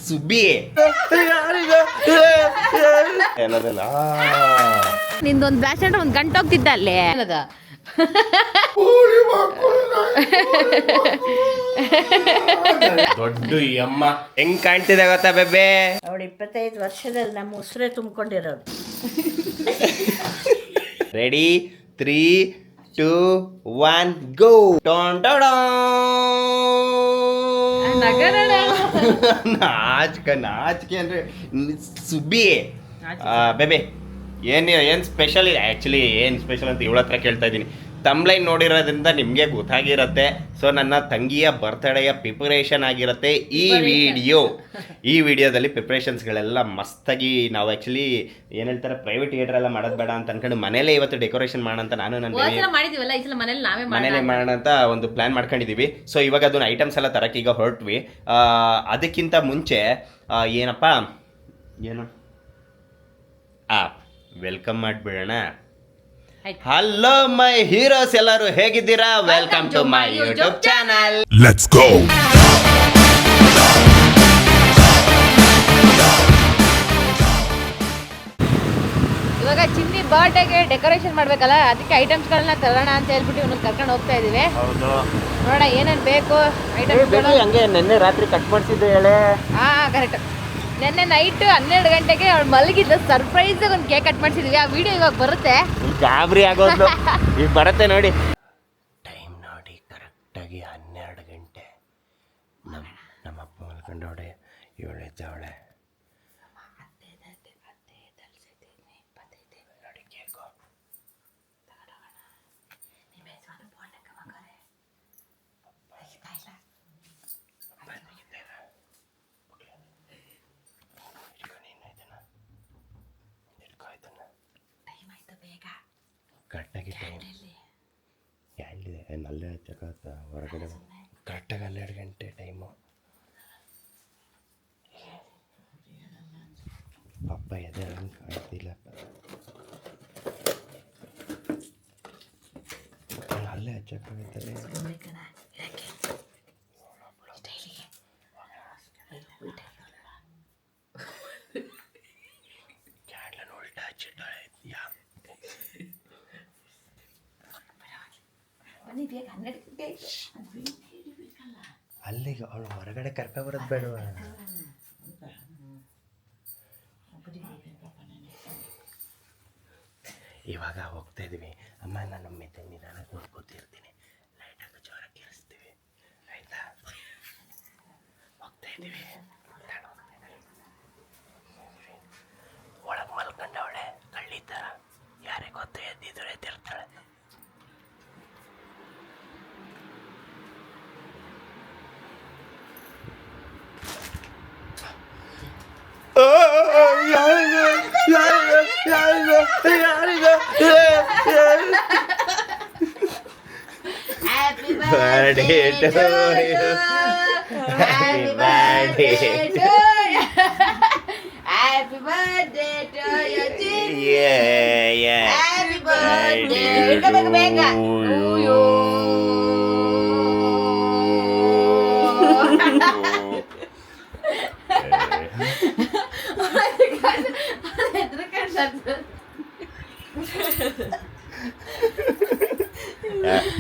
ಸುಬ್ಬಿ ಏನದಲ್ಲ ನಿಂದೊಂದು ಬ್ಲಾಸ್ಟ್ ಅಂದ್ರೆ ಒಂದು ಗಂಟೆ ಹೋಗ್ತಿದ್ದ ಅಲ್ಲೇ ಏನದ ದೊಡ್ಡ ಅಮ್ಮ ಹೆಂಗ್ ಕಾಣ್ತಿದೆ ಗೊತ್ತಾ ಬೇಬೆ ಅವಳು 25 ವರ್ಷದಲ್ಲಿ ನಮ್ಮ ಉಸಿರೇ ತುಂಬಿಕೊಂಡಿರೋದು. ರೆಡಿ 3, 2, 1 ಗೋ ನಾಚಿಕೆ ಅಂದ್ರೆ ಸುಬ್ಬಿ ಬೇಬೆ ಏನು ಸ್ಪೆಷಲ್ ಇದೆ ಆ್ಯಕ್ಚುಲಿ ಏನು ಸ್ಪೆಷಲ್ ಅಂತ ಇವಳ ಹತ್ರ ಕೇಳ್ತಾ ಇದ್ದೀನಿ. ತಮ್ಲೈನ್ ನೋಡಿರೋದ್ರಿಂದ ನಿಮಗೆ ಗೊತ್ತಾಗಿರುತ್ತೆ. ಸೊ ನನ್ನ ತಂಗಿಯ ಬರ್ತ್ಡೇಯ ಪ್ರಿಪರೇಷನ್ ಆಗಿರುತ್ತೆ ಈ ವಿಡಿಯೋದಲ್ಲಿ ಪ್ರಿಪ್ರೇಷನ್ಸ್ಗಳೆಲ್ಲ ಮಸ್ತಾಗಿ ನಾವು ಆ್ಯಕ್ಚುಲಿ ಏನು ಹೇಳ್ತಾರೆ ಪ್ರೈವೇಟ್ ಥಿಯೇಟರ್ ಎಲ್ಲ ಮಾಡೋದು ಬೇಡ ಅಂತ ಅನ್ಕೊಂಡು ಮನೇಲೇ ಇವತ್ತು ಡೆಕೋರೇಷನ್ ಮಾಡೋಣ ಅಂತ ನಾನು ನನ್ನ ಮನೇಲಿ ಮಾಡೋಣ ಅಂತ ಒಂದು ಪ್ಲ್ಯಾನ್ ಮಾಡ್ಕೊಂಡಿದ್ದೀವಿ. ಸೊ ಇವಾಗ ಅದನ್ನ ಐಟಮ್ಸ್ ಎಲ್ಲ ತರಕ್ಕೆ ಈಗ ಹೊರಟ್ವಿ. ಅದಕ್ಕಿಂತ ಮುಂಚೆ ಏನಪ್ಪ ಏನು ವೆಲ್ಕಮ್ ಮಾಡಿಬಿಡೋಣ. ಹಲೋ ಮೈ ಹೀರೋಸ್, ಎಲ್ಲರೂ ಹೇಗಿದ್ದೀರಾ? Welcome to my YouTube channel. Let's go. ಇವಾಗ ಚಿನ್ನಿ ಬರ್ಡೇಗೆ ಡೆಕೋರೇಷನ್ ಮಾಡ್ಬೇಕಲ್ಲ, ಅದಕ್ಕೆ ಐಟಮ್ಸ್ಗಳನ್ನ ತರೋಣ ಅಂತ ಹೇಳ್ಬಿಟ್ಟು ಇವನು ಕರ್ಕೊಂಡು ಹೋಗ್ತಾ ಇದೀವಿ. ಹೌದು, ನೋಡೋಣ ಏನೇನು ಬೇಕು ಐಟಮ್ಸ್ಗಳು. ಹಂಗೆ ನಿನ್ನೆ ರಾತ್ರಿ ಕಟ್ ಮಾಡಿಸಿದ್ದು ಹೇಳೆ. ಕರೆಕ್ಟ್. ನಿನ್ನೆ ನೈಟ್ 12 ಗಂಟೆಗೆ ಅವಳು ಮಲಗಿದ್ದು ಸರ್ಪ್ರೈಸ್ ಒಂದು ಕೇಕ್ ಕಟ್ ಮಾಡಿಸಿದ್ವಿ. ಆ ವಿಡಿಯೋ ಇವಾಗ ಬರುತ್ತೆ. ಗಾಬರಿ ಆಗೋದು ಈಗ ಬರುತ್ತೆ ನೋಡಿ. ಟೈಮ್ ನೋಡಿ ಕರೆಕ್ಟಾಗಿ 12 ಗಂಟೆ. ನಮ್ಮಪ್ಪ ಮಲ್ಕೊಂಡವಳೆ, ಇವಳು ಎದ್ದವಳೆ. ನೋಡಿ ಕೇಕು ಕರೆಕ್ಟಾಗಿ ಟೈಮ್ ಎಲ್ಲಿದೆ ನಲ್ಲೇ ಹಚ್ಚಕ್ಕ ಹೊರಗಡೆ ಕರೆಕ್ಟಾಗಿ 12 ಗಂಟೆ ಟೈಮು. ಪಪ್ಪ ಎದೆ ಕಾಯ್ತಿಲ್ಲ, ಅಲ್ಲೇ ಹಚ್ಚಕ್ಕಾಗತ್ತಲ್ಲ. ಕ್ಯಾಂಡ್ಲನ್ನು ಉಲ್ಟಾ ಹಚ್ಚಿದ್ದಾಳೆ. ಅಲ್ಲಿಗೆ ಅವಳು ಹೊರಗಡೆ ಕರ್ಕ ಬರೋದು ಬೇಡವ. ಇವಾಗ ಹೋಗ್ತಾ ಇದೀವಿ. ಅಮ್ಮ ನಾನು ಒಮ್ಮೆ ನಿಧಾನ ಕೂತ್ಕೊತಿರ್ತೀನಿ, ಲೈಟಾಗಿ ಜೋರಾಗಿ ಇರಿಸ್ತೀವಿ ಆಯ್ತಾ? ಹೋಗ್ತಾ ಇದೀವಿ. ಒಳಗೆ ಮಲ್ಕೊಂಡವಳೆ ಕಳ್ಳಿ ಥರ, ಯಾರೇ ಗೊತ್ತು ಎದ್ದಿದ್ರೆ ಎದ್ದಿರ್ತಾಳೆ. Happy birthday to you. Happy birthday to you. Happy birthday to you. Yeah. Happy birthday to you.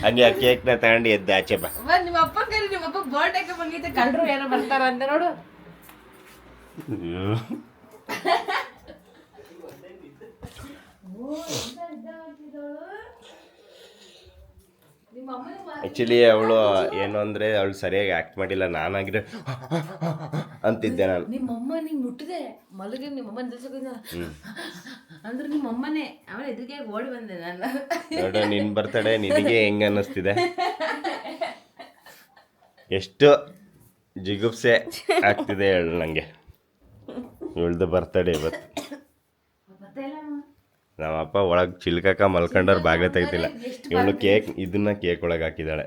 ಹಂಗೆ ಆ ಕೇಕ್ನ ತಗೊಂಡು ಎದ್ದು ಆಚೆ ಬಾ. ನಿಮ್ಮ ಅಪ್ಪ ಕರಿ, ನಿಮ್ಮ ಅಪ್ಪ ಬರ್ಡೇಗೆ ಬಂದಿದ್ದೆ, ಕಳ್ಳರು ಏನೋ ಬರ್ತಾರ ಅಂತ ನೋಡು. ಆ್ಯಕ್ಚುಲಿ ಅವಳು ಏನು ಅಂದರೆ ಅವಳು ಸರಿಯಾಗಿ ಆ್ಯಕ್ಟ್ ಮಾಡಿಲ್ಲ. ನಾನಾಗಿದ್ರೆ ಅಂತಿದ್ದೆ ನಾನು. ನಿಮ್ಮಮ್ಮ ನಿಂಗೆ ಮುಟ್ಟಿದೆ ಮಲಗಿ, ನಿಮ್ಮಮ್ಮ ನಿಲ್ಸೋಕಿಂದ ಅಂದ್ರೆ ನಿಮ್ಮಮ್ಮನೇ. ಆಮೇಲೆ ಎದುರಿಗೆ ಓಡಿ ಬಂದೆ ನಾನು. ನೋಡು ನಿನ್ನ ಬರ್ತಡೆ ನಿನಗೆ ಹೆಂಗೆ ಅನ್ನಿಸ್ತಿದೆ? ಎಷ್ಟು ಜಿಗುಪ್ಸೆ ಆಗ್ತಿದೆ ಹೇಳು ನನಗೆ. ಇವಳ್ದು ಬರ್ತಡೆ ಇವತ್ತು. ನಮ್ಮಪ್ಪ ಒಳಗೆ ಚಿಲ್ಕಕ್ಕ ಮಲ್ಕೊಂಡವ್ರು ಬಾಗಿಲು ತೆಗ್ದಿಲ್ಲ. ಇವಳು ಇದನ್ನ ಕೇಕ್ ಒಳಗೆ ಹಾಕಿದ್ದಾಳೆ.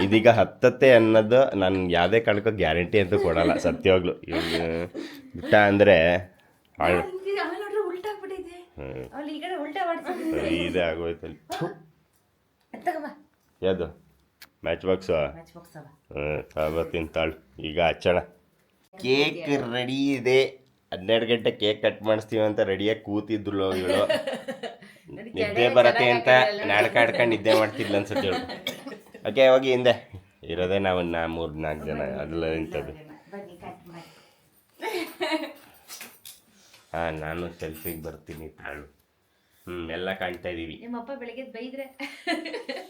ಇದೀಗ ಹತ್ತತ್ತೆ ಅನ್ನೋದು ನಾನು ಯಾವುದೇ ಕಾರಣಕ್ಕೂ ಗ್ಯಾರಂಟಿ ಅಂತೂ ಕೊಡಲ್ಲ ಸತ್ಯವಾಗ್ಲು. ಬಿಟ್ಟ ಅಂದರೆ ಇದೇ ಆಗೋಯ್ತಲ್ಲಿ. ಯಾವುದು ಮ್ಯಾಚ್ ಬಾಕ್ಸು? ತಗೊಳ್ತೀನಿ ತಾಳು. ಈಗ ಹಚ್ಚೋಣ. ಕೇಕ್ ರೆಡಿ ಇದೆ. 12 ಗಂಟೆ ಕೇಕ್ ಕಟ್ ಮಾಡಿಸ್ತೀವಿ ಅಂತ ರೆಡಿಯಾಗಿ ಕೂತಿದ್ಲು ಇವಳು. ನಿದ್ದೆ ಬರತ್ತೆ ಅಂತ ನಾಟಕ ಆಡ್ಕೊಂಡು ನಿದ್ದೆ ಮಾಡ್ತಿದ್ಲು ಅನ್ಸುತ್ತೆ ಇವಳು. ಓಕೆ ಹೋಗಿ ಹಿಂದೆ ಇರೋದೇ ನಾವು 3-4 ಜನ ಅದೆಲ್ಲ ಇಂಥದ್ದು. ಹಾಂ ನಾನು ಸೆಲ್ಫಿಗೆ ಬರ್ತೀನಿ ತಾಳು. ಎಲ್ಲ ಕಾಣ್ತಾ ಇದೀವಿ. ನಿಮ್ಮಪ್ಪ ಬೆಳಿಗ್ಗೆ ಬೈದ್ರೆ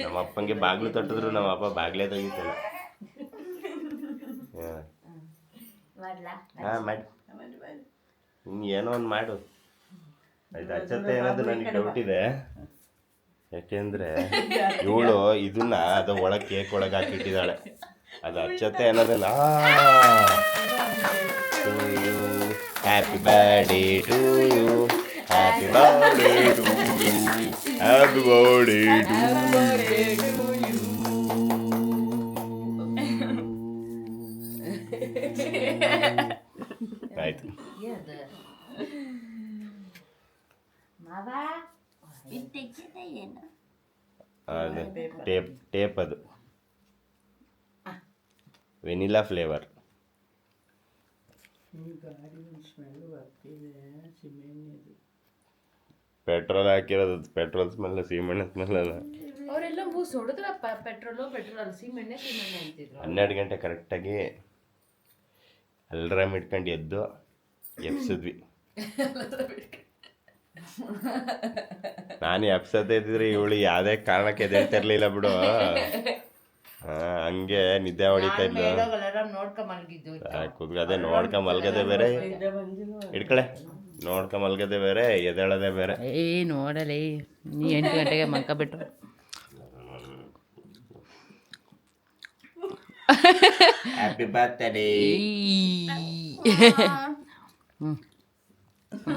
ನಮ್ಮ ಅಪ್ಪಂಗೆ ಬಾಗ್ಲು ತಟ್ಟಿದ್ರು ನಮ್ಮ ಅಪ್ಪ ಬಾಗ್ಲೇ ತೆಗಿತಲ್ಲ. ಹಾಂ ಮಾಡಿ ಏನೋ ಒಂದು ಮಾಡು. ಅದು ಹಚ್ಚತ್ತೆ ಏನಾದ್ರು ನನಗೆ ಡೌಟ್ ಇದೆ. ಯಾಕೆಂದ್ರೆ ಇವಳು ಇದನ್ನ ಅದು ಒಳಗೆ ಕೇಕ್ ಒಳಗೆ ಹಾಕಿಟ್ಟಿದ್ದಾಳೆ. ಅದು ಹಚ್ಚತ್ತೆ ಅನ್ನೋದನ್ನ happy birthday to you, happy birthday to you, happy birthday to ಆಯ್ತು. ಅದು ಟೇಪ್ ಅದು ವೆನಿಲಾ ಫ್ಲೇವರ್. ಪೆಟ್ರೋಲ್ ಹಾಕಿರೋದು, ಪೆಟ್ರೋಲ್ ಸ್ಮೆಲ್, ಸೀಮೆಣ್ಣೆ ಸ್ಮೆಲ್ ಅಲ್ಲ. ಅವರೆಲ್ಲ ಮೂಸ್ ಹೊಡೆದ್ರ ಪೆಟ್ರೋಲ್ ಸೀಮೆಣ್ಣೆ ಅಂತಿದ್ರು. 12 ಗಂಟೆ ಕರೆಕ್ಟಾಗಿ ಅಲ್ರಾಮ್ ಇಟ್ಕೊಂಡು ಎದ್ದು ಎಪ್ಸಿದ್ವಿ. ನಾನು ಎಪ್ಸತ್ತೆ ಇದ್ದಿದ್ರೆ ಇವಳು ಯಾವುದೇ ಕಾರಣಕ್ಕೆ ಎದ್ದೇಳ್ತಾ ಇರ್ಲಿಲ್ಲ ಬಿಡು. ಹಂಗೆ ನಿದ್ದೆ ಹೊಡಿತಾ ಇದ್ಲು. ಅದೇ ನೋಡ್ಕ ಮಲ್ಗದೆ ಬೇರೆ, ಇಟ್ಕಳೆ ನೋಡ್ಕ ಮಲ್ಗದೆ ಬೇರೆ, ಎದ್ದೇಳದೆ ಬೇರೆ. ನೋಡಲೇ ನೀ 8 ಗಂಟೆಗೆ ಮಲ್ಕ ಬಿಟ್ಟು ಹ್ಯಾಪಿ ಬರ್ತ್ಡೇ.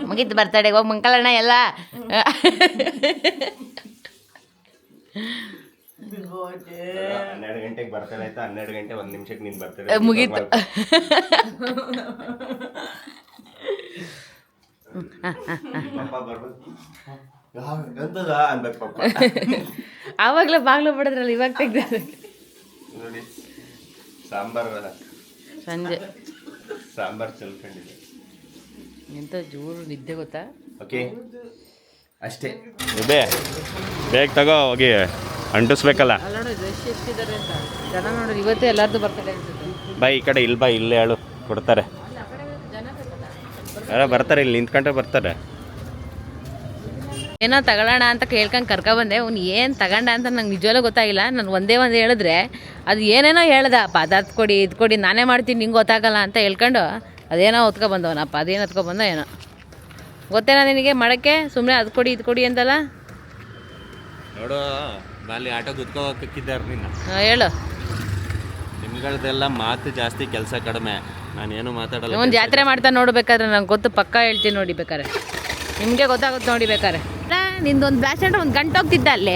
ಮುಗೀತು ಬರ್ತಡೆ, ಹೋಗಿ ಮಂಕಲಣ್ಣ ಎಲ್ಲ. 12 ಗಂಟೆಗೆ ಬರ್ತಾಳೆ ಆಯ್ತಾ. 12 ಗಂಟೆ 1 ನಿಮಿಷಕ್ಕೆ ನೀನು ಬರ್ತಾಳೆ ಮುಗೀತು. ಆವಾಗಲೇ ಬಾಗ್ಲು ಬಿಡದ್ರಲ್ಲ, ಇವಾಗ ತೆಗ್ದ ನೋಡಿ. ಸಾಂಬಾರ್ ಸಂಜೆ ಸಾಂಬಾರ್ ಚಲ್ಕೊಂಡಿದೆ. ಎಂತ ಜೋರು ನಿದ್ದೆ ಗೊತ್ತಾ. ಓಕೆ ಅಷ್ಟೇ. ಬೇಗ ತಗೋ ಹೋಗಿ ಅಂಟಿಸ್ಬೇಕಲ್ಲ. ಅಲ್ಲ ನೋಡಿ ರಶ್ ಎಷ್ಟಿದ್ದಾರೆ ಅಂತ ಜನ ನೋಡ್ರಿ. ಇವತ್ತೇ ಎಲ್ಲಾರ್ದು ಬರ್ತಡೆ ಅನ್ಸುತ್ತೆ. ಬಾ ಈ ಕಡೆ, ಇಲ್ಲಿ ಬಾ, ಇಲ್ಲೇ ಹೇಳು ಕೊಡ್ತಾರೆ. ಯಾರೋ ಬರ್ತಾರೆ, ಇಲ್ಲಿ ನಿಂತ್ಕೊಂಡ್ರೆ ಬರ್ತಾರೆ. ಏನೋ ತಗೊಳ್ಳೋಣ ಅಂತ ಕೇಳ್ಕೊಂಡು ಕರ್ಕೊಬಂದೆ. ಅವ್ನು ಏನು ತಗೊಂಡ ಅಂತ ನಂಗೆ ನಿಜವಲ್ಲೂ ಗೊತ್ತಾಗಿಲ್ಲ. ನಾನು ಒಂದೇ ಒಂದು ಹೇಳಿದ್ರೆ ಅದು ಏನೇನೋ ಹೇಳ್ದಪ್ಪ, ಅದು ಕೊಡಿ ಇದು ಕೊಡಿ ನಾನೇ ಮಾಡ್ತೀನಿ ನಿಂಗೆ ಗೊತ್ತಾಗಲ್ಲ ಅಂತ ಹೇಳ್ಕೊಂಡು ಅದೇನೋ ಹೊತ್ಕೊಬಂದವನಪ್ಪ. ಅದೇನು ಹೊತ್ಕೊಬಂದೋ ಏನೋ ಗೊತ್ತೇನೋ ನಿನಗೆ ಮಾಡೋಕ್ಕೆ. ಸುಮ್ಮನೆ ಅದು ಕೊಡಿ ಇದು ಕೊಡಿ ಅಂತಲ್ಲ. ನೋಡು ಅಲ್ಲಿ ಆಟೋ ಕುತ್ಕೋಕಿದ್ದಾರೆ ನಿನ್ನ. ಹೇಳು. ನಿಮ್ಗಳದೆಲ್ಲ ಮಾತು ಜಾಸ್ತಿ, ಕೆಲಸ ಕಡಿಮೆ. ನಾನೇನು ಮಾತಾಡಲ್ಲ. ಒಂದು ಜಾತ್ರೆ ಮಾಡ್ತಾ ನೋಡ್ಬೇಕಾದ್ರೆ ನಂಗೆ ಗೊತ್ತು, ಪಕ್ಕ ಹೇಳ್ತೀನಿ ನೋಡಿ. ಬೇಕಾರೆ ನಿಮಗೆ ಗೊತ್ತಾಗುತ್ತೆ ನೋಡಿ. ಬೇಕಾರೆ ನಿಂದೊಂದು ಬ್ಲಾಸ್ಟ್ ಅಂದ್ರೆ 1 ಗಂಟೆ ಹೋಗ್ತಿದ್ದ ಅಲ್ಲಿ.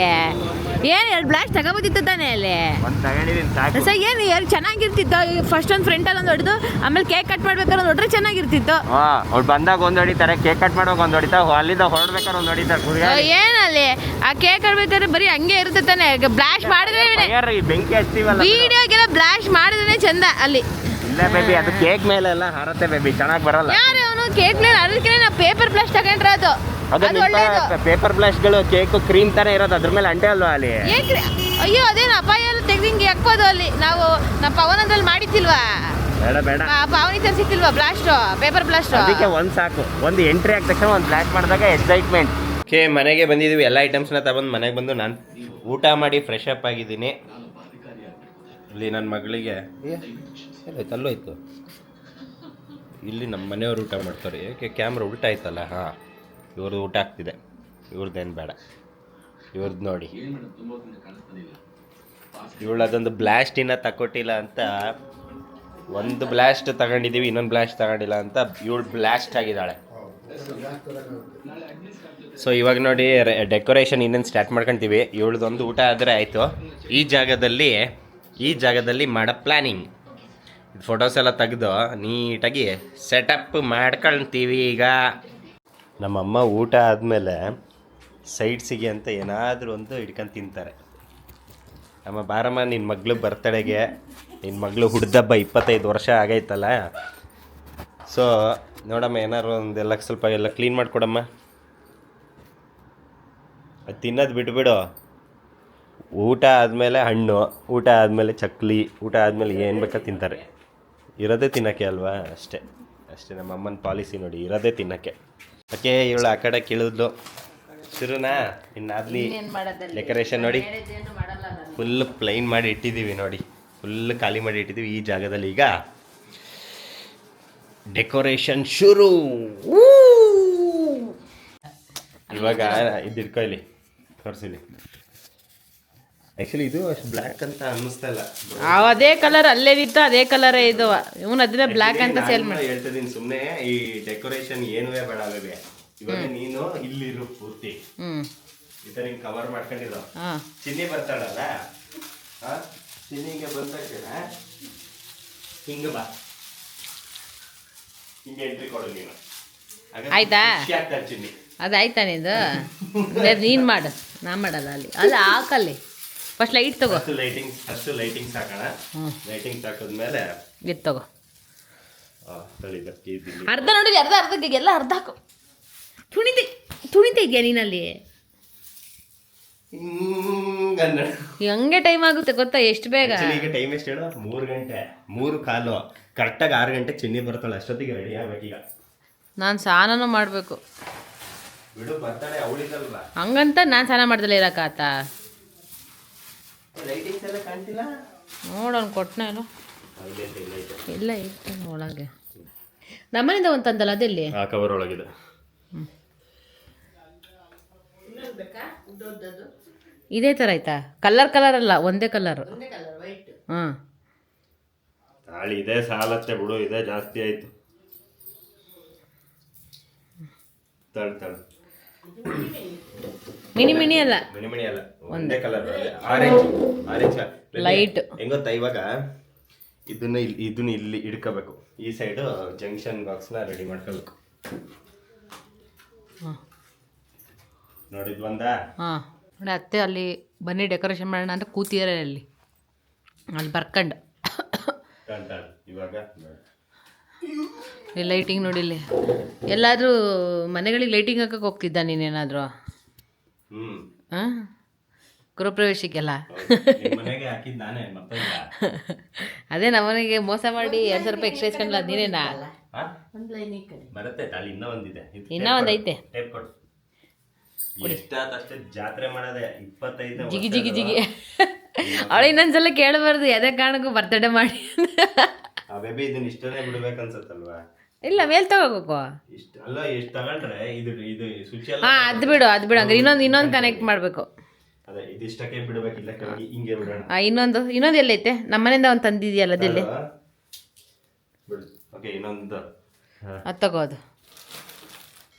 ಏನು 2 ಬ್ಲಾಸ್ಟ್ ತಗೋಬೋದಿತ್ತು ತಾನೇ ಅಲ್ಲಿ. ಸರ್ ಏನು ಚೆನ್ನಾಗಿರ್ತಿತ್ತು. ಫಸ್ಟ್ ಒಂದು ಫ್ರಂಟಲ್ಲಿ ಒಂದು ಹೊಡೆದು ಆಮೇಲೆ ಕೇಕ್ ಕಟ್ ಮಾಡ್ಬೇಕಾದ್ರೆ ಒಂದು ಹೊಡ್ರೆ ಚೆನ್ನಾಗಿರ್ತಿತ್ತು. ಅವ್ರು ಬಂದಾಗ ಒಂದು ಹೊಡಿತಾರೆ, ಕೇಕ್ ಕಟ್ ಮಾಡುವಾಗ ಒಂದು ಹೊಡಿತಾರೆ, ಅಲ್ಲಿಂದ ಹೊರಡ್ಬೇಕಾದ್ರೆ ಒಂದು ಹೊಡಿತಾರೆ. ಏನಲ್ಲಿ ಆ ಕೇಕ್ ಕಟ್ಬೇಕಾದ್ರೆ ಬರೀ ಹಂಗೆ ಇರುತ್ತೆ ತಾನೆ. ಬ್ಲಾಸ್ಟ್ ಮಾಡಿದ್ರೆ ಬೆಂಕಿ ಹಚ್ತೀವಲ್ಲ, ವಿಡಿಯೋಗೆಲ್ಲ ಬ್ಲಾಸ್ಟ್ ಮಾಡಿದ್ರೆ ಚಂದ ಅಲ್ಲಿ. ಇಲ್ಲ ಬೇಬಿ, ಅದು ಕೇಕ್ ಮೇಲೆ ಎಲ್ಲ ಹಾರತ್ತೆ ಬೇಬಿ, ಚೆನ್ನಾಗಿ ಬರಲ್ಲ. ಯಾರು ಅವನು ಕೇಕ್ ಮೇಲೆ ಅದಕ್ಕೆ ನಾವು ಪೇಪರ್ ಬ್ಲಾಸ್ಟ್ ತಗೊಂಡ್ರೆ ಅದು ಪೇಪರ್ ಬ್ಲಾಸ್ಟ್ಗಳು ಕೇಕ್ ಕ್ರೀಮ್ ತರ ಇರೋದು, ಅದ್ರ ಮೇಲೆ ಅಂಟೆ ಅಲ್ವಾ ಅಲ್ಲಿ. ಅಯ್ಯೋ ಅದೇನು ಅಪಾಯ ಎಲ್ಲ ತೆಗ್ದಿಂಗೆ ಹಾಕ್ಬೋದು ಅಲ್ಲಿ. ನಾವು ನಮ್ಮ ಪವನದಲ್ಲಿ ಮಾಡಿತ್ತಿಲ್ವಾ, ಬೇಡ ಬೇಡ, ಪಾವನಿ ತರಿಸಿತ್ತಿಲ್ವಾ ಬ್ಲಾಸ್ಟ್, ಪೇಪರ್ ಬ್ಲಾಸ್ಟ್. ಅದಕ್ಕೆ ಒಂದು ಸಾಕು. ಒಂದು ಎಂಟ್ರಿ ಆದ ತಕ್ಷಣ ಒಂದು ಬ್ಲಾಸ್ಟ್ ಮಾಡಿದಾಗ ಎಕ್ಸೈಟ್ಮೆಂಟ್. ಓಕೆ, ಮನೆಗೆ ಬಂದಿದ್ದೀವಿ. ಎಲ್ಲ ಐಟಮ್ಸ್ನ ತಗೊಂಡು ಮನೆಗೆ ಬಂದು ನಾನು ಊಟ ಮಾಡಿ ಫ್ರೆಶ್ ಅಪ್ ಆಗಿದ್ದೀನಿ. ಇಲ್ಲಿ ನನ್ನ ಮಗಳಿಗೆ ಎಲ್ಲೋಯ್ತು. ಇಲ್ಲಿ ನಮ್ಮ ಮನೆಯವ್ರು ಊಟ ಮಾಡ್ತಾರೆ. ಯಾಕೆ ಕ್ಯಾಮ್ರಾ ಉಲ್ಟಾ ಆಯ್ತಲ್ಲ. ಹಾಂ, ಇವ್ರದ್ದು ಊಟ ಆಗ್ತಿದೆ. ಇವ್ರದ್ದೇನು ಬೇಡ, ಇವ್ರದ್ದು ನೋಡಿ. ಇವಳು ಅದೊಂದು ಬ್ಲಾಸ್ಟಿನ ತಗೊಟ್ಟಿಲ್ಲ ಅಂತ ಒಂದು ಬ್ಲಾಸ್ಟ್ ತಗೊಂಡಿದ್ದೀವಿ, ಇನ್ನೊಂದು ಬ್ಲಾಸ್ಟ್ ತಗೊಂಡಿಲ್ಲ ಅಂತ ಇವಳು ಬ್ಲಾಸ್ಟ್ ಆಗಿದ್ದಾಳೆ. ಸೊ ಇವಾಗ ನೋಡಿ ಡೆಕೋರೇಷನ್ ಇನ್ನೇನು ಸ್ಟಾರ್ಟ್ ಮಾಡ್ಕೊತೀವಿ. ಇವಳದೊಂದು ಊಟ ಆದರೆ ಆಯಿತು. ಈ ಜಾಗದಲ್ಲಿ ಮಾಡೋ ಪ್ಲ್ಯಾನಿಂಗ್, ಫೋಟೋಸ್ ಎಲ್ಲ ತೆಗೆದು ನೀಟಾಗಿ ಸೆಟಪ್ ಮಾಡ್ಕೊಳ್ತೀವಿ. ಈಗ ನಮ್ಮಮ್ಮ ಊಟ ಆದಮೇಲೆ ಸೈಡ್ಸಿಗೆ ಅಂತ ಏನಾದರೂ ಒಂದು ಹಿಡ್ಕೊಂಡು ತಿಂತಾರೆ. ನಮ್ಮ ಬಾರಮ್ಮ, ನಿನ್ನ ಮಗಳು ಬರ್ತಡೆಗೆ, ನಿನ್ನ ಮಗಳು ಹುಡ್ದಬ್ಬ 25 ವರ್ಷ ಆಗೈತಲ್ಲ, ಸೊ ನೋಡಮ್ಮ ಏನಾರು ಒಂದೆಲ್ಲ ಸ್ವಲ್ಪ ಎಲ್ಲ ಕ್ಲೀನ್ ಮಾಡಿಕೊಡಮ್ಮ. ಅದು ತಿನ್ನೋದು ಬಿಟ್ಬಿಡು. ಊಟ ಆದಮೇಲೆ ಹಣ್ಣು, ಊಟ ಆದಮೇಲೆ ಚಕ್ಲಿ, ಊಟ ಆದಮೇಲೆ ಏನು ಬೇಕಾ ತಿಂತಾರೆ. ಇರೋದೇ ತಿನ್ನೋಕ್ಕೆ ಅಲ್ವಾ, ಅಷ್ಟೇ ಅಷ್ಟೇ. ನಮ್ಮ ಅಮ್ಮನ ಪಾಲಿಸಿ ನೋಡಿ, ಇರೋದೇ ತಿನ್ನೋಕ್ಕೆ. ಓಕೆ, ಇವಳು ಆ ಕಡೆ ಕೇಳಿದ್ಲು. ಶುರುನಾ ಇನ್ನಾದ್ಲಿ ಡೆಕೋರೇಷನ್ ನೋಡಿ, ಫುಲ್ ಪ್ಲೈನ್ ಮಾಡಿ ಇಟ್ಟಿದ್ದೀವಿ ನೋಡಿ, ಫುಲ್ ಖಾಲಿ ಮಾಡಿ ಇಟ್ಟಿದ್ದೀವಿ. ಈ ಜಾಗದಲ್ಲಿ ಈಗ ಡೆಕೋರೇಷನ್ ಶುರು. ಇವಾಗ ಇದು ಇಟ್ಕೊ ಇಲ್ಲಿ, ತೋರಿಸಿಲಿ. ಆ್ಯಕ್ಚುಲಿ ಇದು ಅಷ್ಟು ಬ್ಲ್ಯಾಕ್ ಅಂತ ಅನ್ನಿಸ್ತಾ ಇಲ್ಲ. ಅದೇ ಕಲರ್ ಅಲ್ಲೇ ಇತ್ತು, ಅದೇ ಕಲರ್ ಇದು. ಇವನು ಅದನ್ನ ಬ್ಲ್ಯಾಕ್ ಅಂತ ಸೇಲ್ ಮಾಡಿ ಹೇಳ್ತಿದ್ದೀನಿ. ಸುಮ್ಮನೆ ಈ ಡೆಕೋರೇಷನ್ ಏನೂ ಬೇಡ ಬೇಬಿ. ಇವಾಗ ನೀನು ಇಲ್ಲಿರು ಪೂರ್ತಿ ಈ ಥರ ಹಿಂಗೆ ಕವರ್ ಮಾಡ್ಕೊಂಡಿರೋ. ಚಿನ್ನಿ ಬರ್ತಾಳಲ್ಲ, ಚಿನ್ನಿಗೆ ಬಂದ ಹಿಂಗೆ ಬಾ, ಹಿಂಗೆ ಎಂಟ್ರಿ ಕೊಡು ನೀನು. ಆಯ್ತಾ? ಆಗ್ತಾರೆ ಚಿನ್ನಿ. ಅದಾಯ್ತಾ ನಿಂದು? ನೀನು ಮಾಡು, ನಾ ಮಾಡಲ್ಲ. ಅಲ್ಲಿ ಅಲ್ಲ ಹಾಕಲ್ಲಿ ಫಸ್ಟ್ ಲೈಟ್ ತಗೋ. ಅಷ್ಟು ಲೈಟಿಂಗ್ಸ್ ಹಾಕೋಣ. ಲೈಟಿಂಗ್ಸ್ ಹಾಕಿದ್ಮೇಲೆ ಇದು ತಗೋ. ಇಲ್ಲಿ ಅರ್ಧ ನೋಡಿ, ಅರ್ಧಕ್ಕೆ ಎಲ್ಲ ಅರ್ಧ ಹಾಕು. ತುಣಿತ ಇದೆಯಾ ನೀನಲ್ಲಿ? ಹಂಗೆ ಟೈಮ್ ಆಗುತ್ತೆ ಗೊತ್ತಾ, ಎಷ್ಟು ಬೇಗ. ಈಗ ಟೈಮ್ ಎಷ್ಟು ಹೇಳು? 3 ಗಂಟೆ, 3:15. ಕರೆಕ್ಟಾಗಿ 6 ಗಂಟೆ ಚಿನ್ನಿ ಬರ್ತಾಳೆ. ಅಷ್ಟೊತ್ತಿಗೆ ರೆಡಿ ಆಗ್ಬೇಕೀಗ. ನಾನು ಸ್ನಾನನೂ ಮಾಡಬೇಕು. ಬಿಡು, ಬರ್ತಾಳೆ ಅವಳಿಗಲ್ವಾ. ಹಂಗಂತ ನಾನು ಸ್ನಾನ ಮಾಡ್ದಲ್ಲ ಇರೋಕ್ಕಾತ? ಲೈಟಿಂಗ್ಸ್ ಎಲ್ಲ ಕಾಣ್ತಿಲ್ಲ. ನೋಡೋಣ ಕೊಟ್ಟನ ಏನೋ. ಇಲ್ಲ ಇರ್ತಾನೆ ಒಳಗೆ. ನಮ್ಮನಿಂದ ಒಂದು ತಂದಲ್ಲ, ಅದೆಲ್ಲಿ? ಆ ಕವರ್ ಒಳಗಿದೆ. ಇದೇ ಥರ ಆಯ್ತಾ? ಕಲರ್ ಅಲ್ಲ, ಒಂದೇ ಕಲರ್. ಹಾಂ, ತಾಳಿ ಇದೆ ಸಾಲತ್ತೆ ಬಿಡು, ಇದೆ ಜಾಸ್ತಿ ಆಯ್ತು. ತಳು ಮಿನಿ ಅಲ್ಲ, ಮಿನಿ ಅಲ್ಲ, ಒಂದೇ ಕಲರ್. Orange light. ಹೆಂಗೊತ್ತಾ, ಇವಾಗ ಇದನ್ನ ಇಲ್ಲಿ ಇಡ್ಕೋಬೇಕು. ಈ ಸೈಡ್ ಜಂಕ್ಷನ್ ಬಾಕ್ಸ್ನ ರೆಡಿ ಮಾಡ್ಕೋಬೇಕು. ನೋಡಿದ್ವಂದ? ಹಾಂ ನೋಡಿ, ಅತ್ತೆ ಅಲ್ಲಿ ಬನ್ನಿ ಡೆಕೋರೇಷನ್ ಮಾಡೋಣ ಅಂತ ಕೂತಿದ್ದಾರೆ ಅಲ್ಲಿ ಬರ್ಕಂಡು. ಇವಾಗ ಲೈಟಿಂಗ್ ನೋಡಿ, ಇಲ್ಲಿ ಎಲ್ಲಾದರೂ ಮನೆಗಳಿಗೆ ಲೈಟಿಂಗ್ ಹಾಕಕ್ಕೆ ಹೋಗ್ತಿದ್ದ ನೀನೇನಾದರೂ? ಹಾಂ, ಗೃಹಪ್ರವೇಶಕ್ಕೆಲ್ಲ. ಮನೆಗೆ ಹಾಕಿದ್ದು ನಾನೇ, ಅದೇ ನಮ್ಮನೆಗೆ ಮೋಸ ಮಾಡಿ 200 ರೂಪಾಯಿ ಎಕ್ಸ್ಟ್ರಾ ಇಸ್ಕೊಂಡ್ಲ, ಅದು ನೀನೇನಾ? ಬರುತ್ತೆ ತಾಳಿ, ಇನ್ನೂ ಒಂದಿದೆ. ಇನ್ನೂ ಒಂದು ಐತೆ. ಟೇಪ್ ಕೊಡು. ಎಷ್ಟಾದಷ್ಟೇ ಜಾತ್ರೆ ಮಾಡೋದೆ. 25 ಜಿಗಿ ಅವಳು ಇನ್ನೊಂದ್ಸಲ ಕೇಳಬಾರ್ದು, ಯಾವುದೇ ಕಾರಣಕ್ಕೂ ಬರ್ತಡೇ ಮಾಡಿ. ಆ ಬೇಬಿ ಇದನ್ನ ಇಷ್ಟನೇ ಬಿಡ್ಬೇಕನ್ಸತ್ತಲ್ವಾ? ಇಲ್ಲ, ಮೇಲ್ ತಗೋಬೇಕು. ಇಷ್ಟ ಅಲ್ಲ, ಎಷ್ಟು ತಗೊಂಡ್ರೆ ಇದು ಸ್ವಿಚ್ ಎಲ್ಲ. ಹಾಂ, ಅದು ಬಿಡು ಹಂಗಾರೆ. ಇನ್ನೊಂದು ಕನೆಕ್ಟ್ ಮಾಡಬೇಕು. ಅದೇ ಇದಿಷ್ಟಕ್ಕೆ ಬಿಡ್ಬೇಕಿಲ್ಲ, ಕೆಳಗೆ ಹಿಂಗೆ ಬಿಡೋಣ. ಇನ್ನೊಂದು ಎಲ್ಲೈತೆ? ನಮ್ಮನೆಯಿಂದ ಒಂದು ತಂದಿದೆಯಲ್ಲ, ಅದೆಲ್ಲಿ? ಬಿಡು. ಓಕೆ, ಇನ್ನೊಂದು ಅದು ತಗೋದು.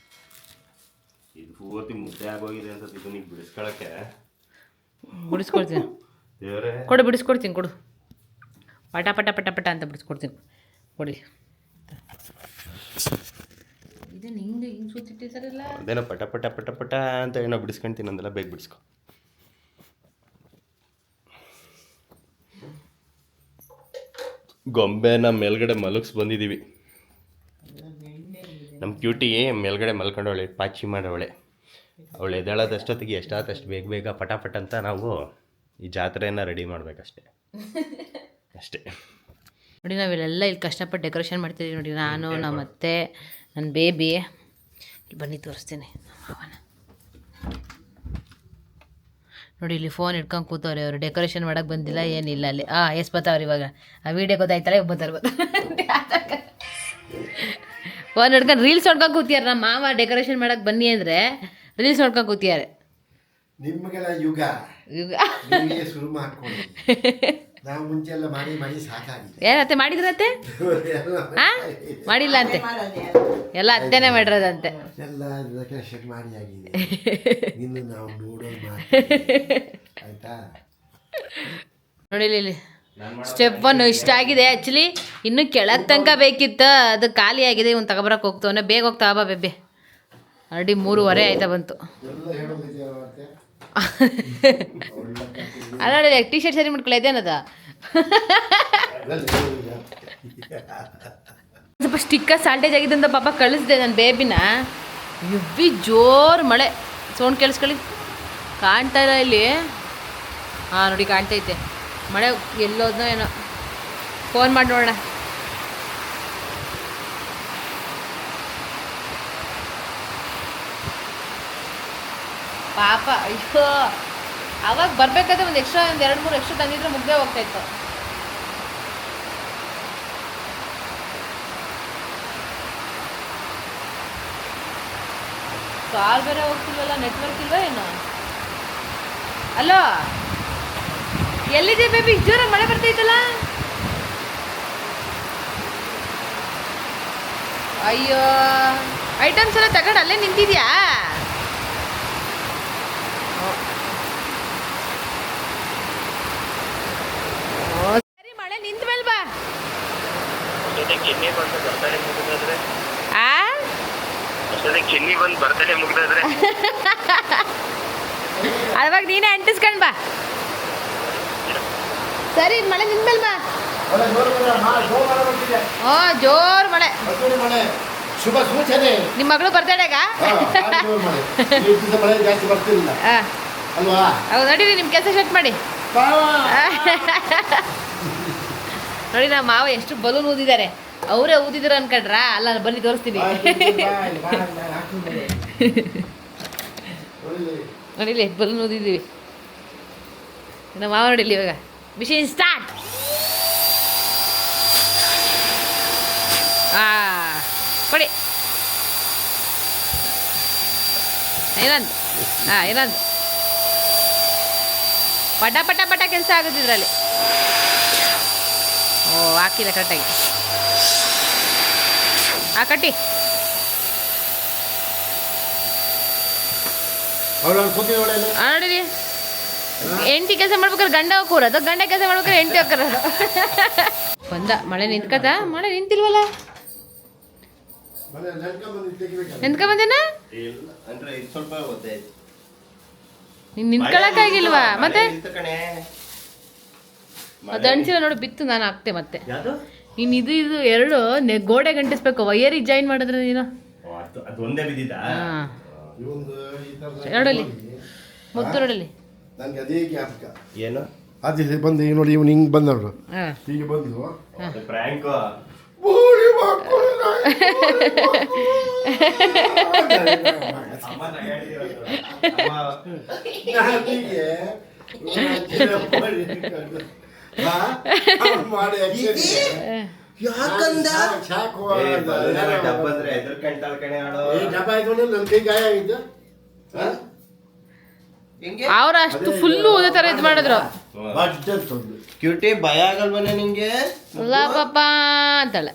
ಇದು ಪೂರ್ತಿ ಮುದ್ದೆ ಆಗೋಗಿದೆ ಅಂತ ಇದನ್ನ ಬಿಡಿಸ್ಕೊಳಕ್ಕೆ. ಬಿಡಿಸ್ಕೊಡ್ತೀನಿ, ದೇವರೇ ಕೊಡು, ಬಿಡಿಸ್ಕೊಡ್ತೀನಿ, ಕೊಡು. ಪಟ ಪಟ ಪಟ ಪಟ ಅಂತ ಬಿಡಿಸ್ಕೊಡ್ತೀನಿ, ಕೊಡಿ. ಇದು ಹಿಂಗೆ ಸುತ್ತಿಟ್ಟಿದ್ದಾರಲ್ಲ, ಅದೇನೋ ಪಟ ಪಟ ಪಟ ಪಟ ಅಂತ ಏನೋ ಬಿಡಿಸ್ಕೊಂತೀನಿ ಅಂದಲ್ಲ, ಬೇಗ ಬಿಡಿಸ್ಕೊ. ಗೊಂಬೆನ ಮೇಲ್ಗಡೆ ಮಲಗಿಸ್ ಬಂದಿದ್ದೀವಿ. ನಮ್ಮ ಕ್ಯೂಟಿ ಮೇಲ್ಗಡೆ ಮಲ್ಕೊಂಡವಳೆ, ಪಾಚಿ ಮಾಡವಳೆ. ಅವಳು ಎದ್ದೇಳೋದಷ್ಟೊತ್ತಿಗೆ ಎಷ್ಟಾದಷ್ಟು ಬೇಗ ಪಟಾಪಟ್ ಅಂತ ನಾವು ಈ ಜಾತ್ರೆಯನ್ನು ರೆಡಿ ಮಾಡಬೇಕಷ್ಟೆ, ಅಷ್ಟೇ. ನೋಡಿ, ನಾವಿಲ್ಲೆಲ್ಲ ಇಲ್ಲಿ ಕಷ್ಟಪಟ್ಟು ಡೆಕೋರೇಷನ್ ಮಾಡ್ತಿದ್ದೀವಿ ನೋಡಿ. ನಾನು, ನಮ್ಮ ಅತ್ತೆ, ನನ್ನ ಬೇಬಿ. ಇಲ್ಲಿ ಬನ್ನಿ ತೋರಿಸ್ತೀನಿ ಅವನ ನೋಡಿ. ಇಲ್ಲಿ ಫೋನ್ ಇಟ್ಕೊಂಡು ಕೂತವ್ರೆ ಅವರು. ಡೆಕೋರೇಷನ್ ಮಾಡೋಕ್ಕೆ ಬಂದಿಲ್ಲ, ಏನಿಲ್ಲ ಅಲ್ಲಿ. ಎಷ್ಟು ಬರ್ತಾವ್ರಿ ಇವಾಗ? ಆ ವಿಡಿಯೋ ಗೊತ್ತಾಯ್ತಲ್ಲ, ಬರ್ತಾರೆ. ಫೋನ್ ಹಿಡ್ಕೊಂಡು ರೀಲ್ಸ್ ನೋಡ್ಕೊಂಡು ಕೂತಿಯಾರ. ನಮ್ಮ ಮಾವ ಡೆಕೋರೇಷನ್ ಮಾಡಕ್ಕೆ ಬನ್ನಿ ಅಂದರೆ ರೀಲ್ಸ್ ನೋಡ್ಕೊಂಡು ಕೂತಿದ್ದಾರೆ. ನಿಮ್ಗೆಲ್ಲ ಯುಗ ಶುರು ಮಾಡ್ಕೊಂಡು ನಾವು ಮುಂಚೆ ಎಲ್ಲ ಮಾಡಿ ಸಾಕಾಗಿದೆ. ಏನತ್ತೆ ಮಾಡಿದ್ರತ್ತೆ? ಹಾಂ, ಮಾಡಿಲ್ಲ ಅಂತೆ, ಎಲ್ಲ ಅತ್ತೆನೇ ಮಾಡಿರೋದಂತೆ. ಎಲ್ಲ ಡೆಕೋರೇಷನ್ ಮಾಡಿ ಆಗಿದೆ. ಇನ್ನು ನಾವು ನೋಡೋದು ಆಯ್ತಾ? ನೋಡಿ ಇಲ್ಲಿ ಸ್ಟೆಪ್ 1 ಇಷ್ಟ ಆಗಿದೆ. ಆ್ಯಕ್ಚುಲಿ ಇನ್ನೂ ಕೆಳಗೆ ತನಕ ಬೇಕಿತ್ತು, ಅದು ಖಾಲಿ ಆಗಿದೆ. ಇವ್ನು ತಗೊಬರಕ್ಕೆ ಹೋಗ್ತವನೆ. ಬೇಗ ಹೋಗ್ತಾ ಬಾ ಬೇಬಿ. ಆಲ್ರೆಡಿ 3:15 ಆಯ್ತಾ ಬಂತು. ಅಲ್ಲ ನೋಡಿ, ಟೀ ಶರ್ಟ್ ಸರಿ ಮಾಡ್ಕೊಳ್ಳಿ, ಇದೇನದ? ಸ್ವಲ್ಪ ಸ್ಟಿಕ್ಕರ್ ಸಾಲ್ಟೇಜ್ ಆಗಿದೆ ಅಂತ ಪಾಪ ಕಳಿಸ್ದೆ ನನ್ನ ಬೇಬಿನ. ಇವ್ವಿ ಜೋರು ಮಳೆ. ಸೌಂಡ್ ಕೇಳಿಸ್ಕೊಳ್ಳಿ. ಕಾಣ್ತಾ ಇಲ್ಲ ಇಲ್ಲಿ. ಹಾಂ ನೋಡಿ ಕಾಣ್ತೈತೆ. ಮಳೆ ಎಲ್ಲೋದ್ನೋ ಏನೋ. ಫೋನ್ ಮಾಡಿ ನೋಡೋಣ. ಪಾಪ ಅಯ್ಯೋ, ಅವಾಗ ಬರಬೇಕಾದ್ರೆ ಒಂದು 2-3 ಎಕ್ಸ್ಟ್ರಾ ತಂದಿದ್ರೆ ಮುಗ್ದೇ ಹೋಗ್ತಾಯಿತ್ತು. ಕಾಲ್ ಬೇರೆ ಹೋಗ್ತಿಲ್ವಲ್ಲ, ನೆಟ್ವರ್ಕ್ ಇಲ್ವಾ ಏನು? ಅಲೋ, ಎಲ್ಲಿದೆ ಬೇಬಿ? ಜೋರಾಗಿ ಮಳೆ ಬರ್ತೈತಲ್ಲ. ಅಯ್ಯೋ, ಐಟಮ್ಸ್ ಎಲ್ಲ ತಗೊಂಡು ಅಲ್ಲೇ ನಿಂತಿದ್ಯಾ? ಸರಿ, ಮಳೆ ನಿಂತ ಮೇಲೆ ಬಾ. ಕೆನ್ನಿ ಬಂದು ಬರ್ತಡೇ ಮುಗ್ದಾದ್ರೆ ಅವಾಗ ನೀನೇ ಅಂಟಿಸ್ಕೊಂಡ್ ಬಾ. ಸರಿ, ಮಳೆ ನಿಂತ್ಮೇಲೆ ಬಾ. ಹ್ಞೂ, ಜೋರು ಮಳೆ. ಶುಭ ಸೂಚನೆ. ನಿಮ್ಮ ಮಗಳು ಬರ್ತಡೇಗ? ಮಳೆ ಜಾಸ್ತಿ ಬರ್ತಿಲ್ಲ ಅಲ್ವಾ? ಹೌದು, ನಡೀರಿ ನಿಮ್ಮ ಕೆಲಸ ಶೆಟ್ ಮಾಡಿ. ನೋಡಿ ನಮ್ಮ ಮಾವ ಎಷ್ಟು ಬಲೂನ್ ಊದಿದ್ದಾರೆ. ಅವರೇ ಊದಿದ್ರು ಅನ್ಕೊಂಡ್ರಾ? ಅಲ್ಲ, ಬನ್ನಿ ತೋರಿಸ್ತೀನಿ. ನೋಡಿಲಿ, ಬಲೂನ್ ಊದಿದ್ದೀವಿ. ನಮ್ಮ ಮಾವ ನೋಡಿಲಿ. ಇವಾಗ ಮಿಷಿನ್ ಸ್ಟಾರ್ಟ್. ಕೊಡಿ. ಏನಂತ? ಏನಂತ? ಪಟ ಪಟ ಪಟ ಕೆಲಸ ಆಗುತ್ತಿದ್ರಲ್ಲಿ. ಓ, ಹಾಕಿಲ್ಲ ಕರೆಕ್ಟಾಗಿ. ಕಟ್ಟಿ. ನೋಡಿರಿ, ಹೆಂಡತಿ ಕೆಲಸ ಮಾಡ್ಬೇಕಾದ್ರೆ ಗಂಡ ಕೂರೋದು, ಗಂಡ ಕೆಲಸ ಮಾಡ್ಬೇಕಾದ್ರೆ ಹೆಂಡತಿ ಹೋಗ್ಕರೋದು. ಬಂದ ಮಳೆ ನಿಂತ್ಕದ. ಮಳೆ ನಿಂತಿಲ್ವಲ್ಲ. ನಿಂತ್ಕೊಂಬಂದೇನ? ನೀನು ನಿಂತ್ಕೊಳಕ್ಕಾಗಿಲ್ವಾ? ಮತ್ತೆ ಅದು ಅಣಿಸಿಲ್ಲ ನೋಡು, ಬಿತ್ತು. ನಾನು ಹಾಕ್ತೆ ಮತ್ತೆ. ನೀನು ಇದು ಎರಡು ಗೋಡೆ ಗಂಟಿಸ್ಬೇಕು. ವೈಯರಿಗೆ ಜಾಯಿನ್ ಮಾಡಿದ್ರೆ ನೀನು. ನೋಡಲಿ, ಮುದ್ದು ನೋಡಲಿ. ನನಗೆ ಅದೇ ಜ್ಞಾಪಕ. ಏನು ಅದು ಬಂದು ಈಗ ನೋಡಿ, ಇವನು ಹಿಂಗೆ ಬಂದವರು ಹೀಗೆ ಬಂದು ಪ್ರ್ಯಾಂಕ್ ಮಾಡಿ ಡಬ್ಬ ಆಯ್ತು. ನನ್ನ ಕೈ ಗಾಯ ಆಗಿದ್ದು. ಅವ್ರು ಅಷ್ಟು ಫುಲ್ಲು ಓದೋ ಥರ ಇದು ಮಾಡಿದ್ರು. ಕ್ಯೂಟಿ, ಭಯ ಆಗಲ್ವನೇ ನಿಂಗೆ? ಅಲ್ಲ ಪಾಪ ಅಂತಲ್ಲ.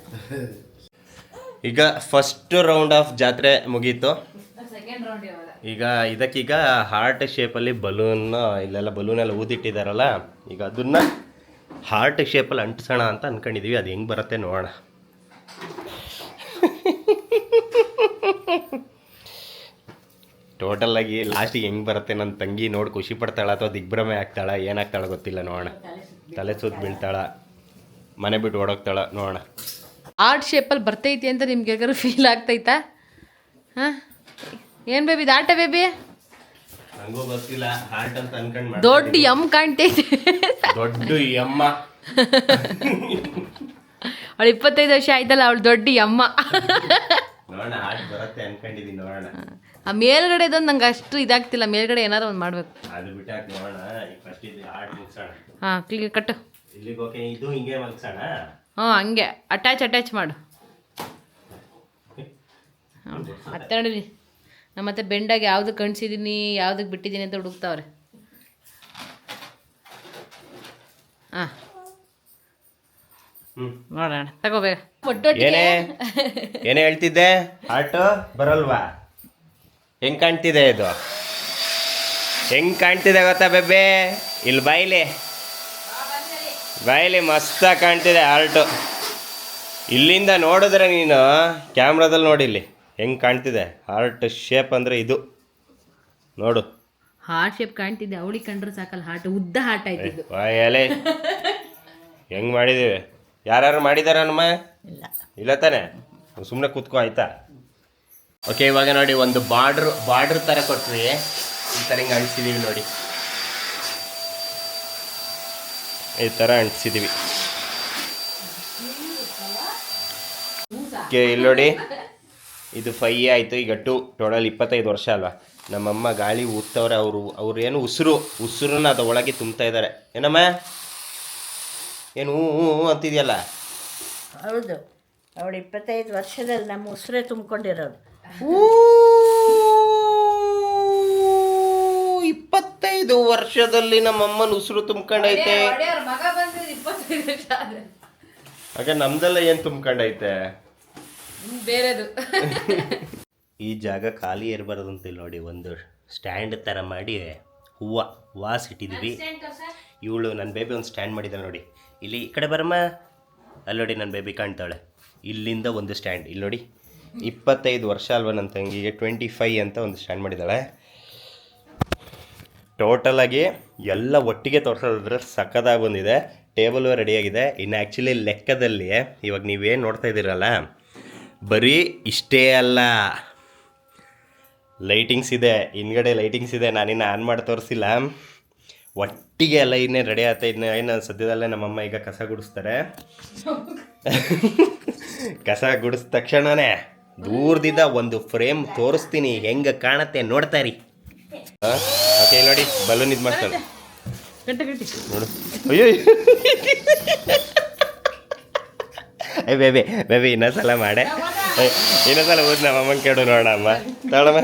ಈಗ ಫಸ್ಟ್ ರೌಂಡ್ ಆಫ್ ಜಾತ್ರೆ ಮುಗೀತು. ಈಗ ಇದಕ್ಕೀಗ ಹಾರ್ಟ್ ಶೇಪಲ್ಲಿ ಬಲೂನ್, ಇಲ್ಲೆಲ್ಲ ಬಲೂನೆಲ್ಲ ಊದಿಟ್ಟಿದ್ದಾರಲ್ಲ, ಈಗ ಅದನ್ನ ಹಾರ್ಟ್ ಶೇಪಲ್ಲಿ ಅಂಟಿಸೋಣ ಅಂತ ಅನ್ಕೊಂಡಿದೀವಿ. ಅದು ಹೆಂಗೆ ಬರುತ್ತೆ ನೋಡೋಣ. ಟೋಟಲ್ ಆಗಿ ಲಾಸ್ಟಿಗೆ ಹೆಂಗೆ ಬರುತ್ತೆ ನನ್ನ ತಂಗಿ ನೋಡಿ ಖುಷಿ ಪಡ್ತಾಳ ಅಥವಾ ದಿಗ್ಭ್ರಮೆ ಆಗ್ತಾಳ, ಏನಾಗ್ತಾಳ ಗೊತ್ತಿಲ್ಲ. ನೋಡೋಣ. ತಲೆ ಸುತ್ತ ಬೀಳ್ತಾಳ, ಮನೆ ಬಿಟ್ಟು ಓಡೋಗ್ತಾಳ, ನೋಡೋಣ. ಆರ್ಟ್ ಶೇಪಲ್ಲಿ ಬರ್ತೈತಿ ಅಂತ ನಿಮ್ಗೆ ಯಾರು ಫೀಲ್ ಆಗ್ತೈತಾ? ಹಾಂ, ಏನು ಬೇಬಿ? ದಾಟ ಬೇಬಿ ನಂಗೂ ಗೊತ್ತಿಲ್ಲ. ಹಾರ್ಟ್ ಅಂತ ಅನ್ಕೊಂಡು ದೊಡ್ಡ ಎಮ್ ಕಾಣ್ತೈತಿ. ದೊಡ್ಡ ಎಮ್ಮ. ಅವಳು 25 ವರ್ಷ ಆಯ್ತಲ್ಲ, ಅವಳು ದೊಡ್ಡ ಎಮ್ಮ. ನೋಡೋಣ, ಹಾರ್ಟ್ ಬರುತ್ತೆ ಅನ್ಕೊಂಡಿದೀನಿ. ನೋಡೋಣ. ಆ ಮೇಲ್ಗಡೆದೊಂದು ನಂಗೆ ಅಷ್ಟು ಇದಾಗ್ತಿಲ್ಲ. ಮೇಲ್ಗಡೆ ಏನಾರು ಒಂದು ಮಾಡ್ಬೇಕು. ಅದು ಬಿಟ್ಟಾಕ ನೋಡೋಣ. ಈಗ ಫಸ್ಟ್ ಇದು ಹಾರ್ಟ್ ಮುಗಿಸೋಣ. ಹಾಂ, ಕ್ಲಿಕ್ ಕಟ್ಟು. ಇಲ್ಲಿಗೆ ಓಕೆ. ಇದು ಹಿಂಗೆ ಮಲ್ಸೋಣ. ಹಾಂ, ಹಂಗೆ ಅಟ್ಯಾಚ್ ಮಾಡು. ಮತ್ತೆ ನೋಡಿರಿ, ನಮ್ಮ ಮತ್ತೆ ಬೆಂಡಾಗಿ ಯಾವ್ದಕ್ಕೆ ಕಣ್ಸಿದ್ದೀನಿ, ಯಾವ್ದಕ್ಕೆ ಬಿಟ್ಟಿದ್ದೀನಿ ಅಂತ ಹುಡುಕ್ತಾವ್ರೆ. ಹಾಂ, ನೋಡೋಣ. ತಗೋಬೇಕ. ಏನೇ ಹೇಳ್ತಿದ್ದೆ? ಹಾರ್ಟ್ ಬರಲ್ವಾ? ಹೆಂಗ್ ಕಾಣ್ತಿದೆ ಇದು? ಹೆಂಗ್ ಕಾಣ್ತಿದೆ ಗೊತ್ತಾ ಬೇಬೆ? ಇಲ್ಲಿ ಬಾಯಿಲಿ ಮಸ್ತಾಗಿ ಕಾಣ್ತಿದೆ ಹಾರ್ಟು. ಇಲ್ಲಿಂದ ನೋಡಿದ್ರೆ ನೀನು ಕ್ಯಾಮ್ರಾದಲ್ಲಿ ನೋಡಿಲ್ಲಿ ಹೆಂಗೆ ಕಾಣ್ತಿದೆ ಹಾರ್ಟ್ ಶೇಪ್. ಅಂದರೆ ಇದು ನೋಡು, ಹಾರ್ಟ್ ಶೇಪ್ ಕಾಣ್ತಿದ್ದೆ. ಅವಳಿಗೆ ಕಂಡ್ರೆ ಸಾಕಲ್ಲ, ಹಾರ್ಟ್ ಉದ್ದ ಹಾರ್ಟ್ ಆಯ್ತಿದ್ದು. ಎಲೆ ಹೆಂಗೆ ಮಾಡಿದ್ದೀವಿ? ಯಾರು ಮಾಡಿದಾರ ನಮ್ಮ ಇಲ್ಲ ಇಲ್ಲ ತಾನೆ, ಸುಮ್ಮನೆ ಕೂತ್ಕೋ ಆಯ್ತಾ. ಓಕೆ, ಇವಾಗ ನೋಡಿ ಒಂದು ಬಾರ್ಡ್ರ್ ಥರ ಕೊಟ್ರಿ, ಈ ಥರ ಹಿಂಗೆ ಅಂಟಿಸಿದೀವಿ ನೋಡಿ, ಈ ಥರ ಅಂಟಿಸಿದೀವಿ. ಓಕೆ, ಇಲ್ಲಿ ನೋಡಿ, ಇದು 5 ಆಯಿತು, ಈಗ ಟೋಟಲ್ 25 ವರ್ಷ ಅಲ್ವಾ. ನಮ್ಮಮ್ಮ ಗಾಳಿ ಊದ್ತವ್ರೆ, ಅವ್ರು ಏನು ಉಸಿರನ್ನ ಅದು ಒಳಗೆ ತುಂಬ್ತಾ ಇದ್ದಾರೆ. ಏನಮ್ಮ ಏನು ಹೂ ಅಂತಿದೆಯಲ್ಲ? ಹೌದು, ಅವಳು 25 ವರ್ಷದಲ್ಲಿ ನಮ್ಮ ಉಸಿರೇ ತುಂಬಿಕೊಂಡಿರೋದು. 25 ವರ್ಷದಲ್ಲಿ ನಮ್ಮಮ್ಮನ ಉಸಿರು ತುಂಬ್ಕೊಂಡೈತೆ. ಮಗ ಬಂದ್ರೆ 25 ವರ್ಷ ಆದ್ರೆ ಹಾಗೆ ನಮ್ದೆಲ್ಲ ಏನು ತುಂಬ್ಕೊಂಡೈತೆ? ಬೇರೆದು. ಈ ಜಾಗ ಖಾಲಿ ಇರಬಾರ್ದು ಅಂತ ನೋಡಿ ಒಂದು ಸ್ಟ್ಯಾಂಡ್ ಥರ ಮಾಡಿ ಹೂವಾಸ್ ಇಟ್ಟಿದ್ದೀವಿ. ಇವಳು ನನ್ನ ಬೇಬಿ ಒಂದು ಸ್ಟ್ಯಾಂಡ್ ಮಾಡಿದ್ದಾಳೆ ನೋಡಿ, ಇಲ್ಲಿ ಈ ಕಡೆ ಬರಮ್ಮ, ಅಲ್ಲಿ ನೋಡಿ ನನ್ನ ಬೇಬಿ ಕಾಣ್ತಾಳೆ. ಇಲ್ಲಿಂದ ಒಂದು ಸ್ಟ್ಯಾಂಡ್, ಇಲ್ಲಿ ನೋಡಿ, 25 ವರ್ಷ ಅಲ್ವಾ ನನ್ನ ತಂಗಿಗೆ, 25 ಅಂತ ಒಂದು ಸ್ಟ್ಯಾಂಡ್ ಮಾಡಿದ್ದಾಳೆ. ಟೋಟಲಾಗಿ ಎಲ್ಲ ಒಟ್ಟಿಗೆ ತೋರಿಸೋದ್ರೆ ಸಕ್ಕದಾಗಿ ಬಂದಿದೆ. ಟೇಬಲು ರೆಡಿಯಾಗಿದೆ. ಇನ್ನು ಆ್ಯಕ್ಚುಲಿ ಲೆಕ್ಕದಲ್ಲಿ ಇವಾಗ ನೀವೇನು ನೋಡ್ತಾ ಇದ್ದೀರಲ್ಲ, ಬರೀ ಇಷ್ಟೇ ಅಲ್ಲ, ಲೈಟಿಂಗ್ಸ್ ಇದೆ, ಹಿಂದ್ಗಡೆ ಲೈಟಿಂಗ್ಸ್ ಇದೆ. ನಾನಿನ್ನು ಆನ್ ಮಾಡಿ ತೋರಿಸಿಲ್ಲ. ಒಟ್ಟಿಗೆ ಎಲ್ಲ ಇನ್ನೇ ರೆಡಿ ಆಗ್ತಾ ಏನು ಸದ್ಯದಲ್ಲೇ ನಮ್ಮಮ್ಮ ಈಗ ಕಸ ಗುಡಿಸ್ತಾರೆ. ಕಸ ಗುಡಿಸಿದ ತಕ್ಷಣವೇ ದೂರದಿಂದ ಒಂದು ಫ್ರೇಮ್ ತೋರಿಸ್ತೀನಿ, ಹೆಂಗೆ ಕಾಣತ್ತೆ ನೋಡ್ತಾ ಇರಿ. ಓಕೆ, ನೋಡಿ, ಬಲೂನ್ ಇದು ಮಾಡ್ತಾಳೆ ನೋಡು. ಅಯ್ಯೋ ಬೇಬಿ ಇನ್ನೊಂದ್ಸಲ ಮಾಡೆ, ಇನ್ನೊಂದ್ಸಲ ಓದ್ ನಮ್ಮ ಅಮ್ಮನ ಕೇಳು ನೋಡೋಣ. ಅಮ್ಮ ತಗೊಳಮ್ಮ.